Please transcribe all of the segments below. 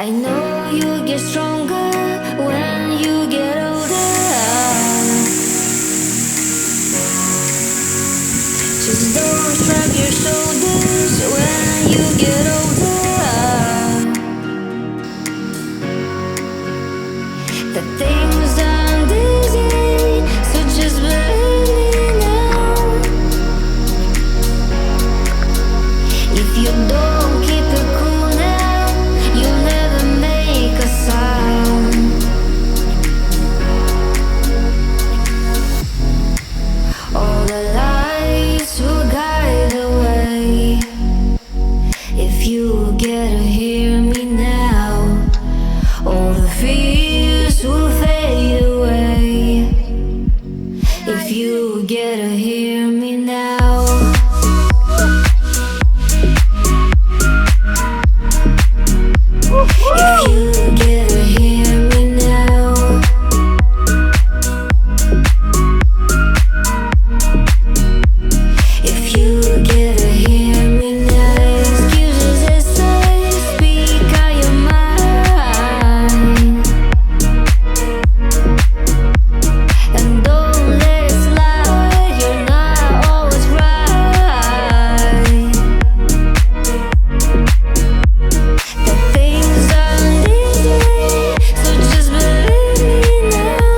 I know you get stronger when you get older. Just don't shrug your shoulders when you get older. The things aren't easy, so just believe me now. If you don't keep it cool now, you'll never make a sound. All the lights will guide the way. If you get to hear me now, all the fears will fade away. If you get to hear me now. If you get to hear me now. If you get to hear me now. Excuses aside, speak out your mind. And don't let it slide, you're not always right. The things aren't easy, so just believe me now.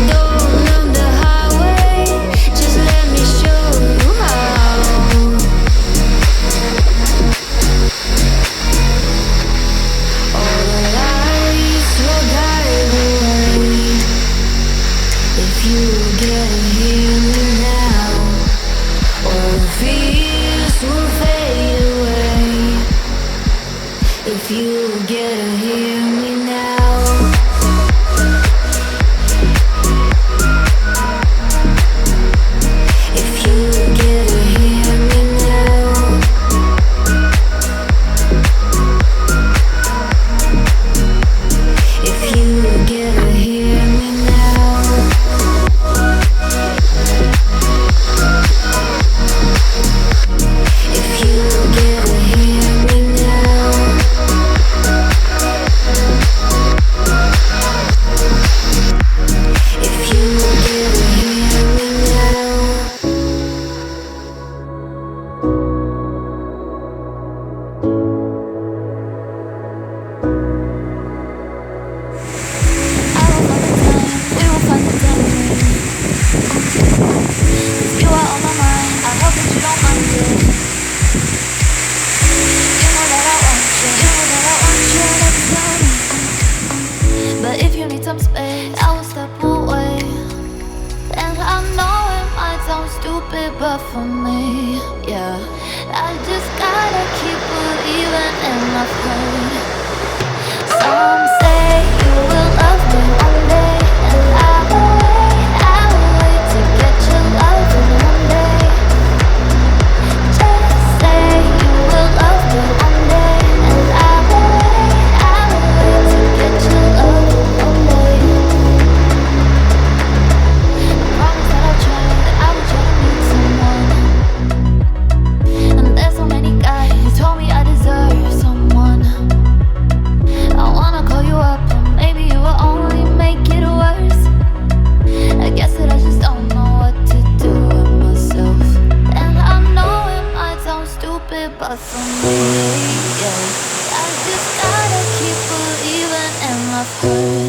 Don't numb the highway, just let me show you how. All the lights will guide the way. If you get to hear me now, all the fears will fade away. If you get to hear me now. If you get to hear me now. If you get to hear me now. If you get to hear me now. If you get to hear me now. I will find the time, we will find the time. 'Cause you are on my mind, I hope that you don't mind it. You know that I want you, you know that I want you next to me. But if you need some space, I will step away. And I know it might sound stupid, but for me, yeah, I just gotta keep believing in my faith. Some say you will love me one day, and I will wait to get your love one day. Just say you will love me one day, and I will wait to get your love one day. I promise that I'll try, that I will try to meet someone. And there's so many guys who told me I deserve someone. I wanna call you up, but maybe it will only make it worse. I guess that I just don't know what to do with myself. And I know it might sound stupid, but for me, yeah, I just gotta keep believing in my faith.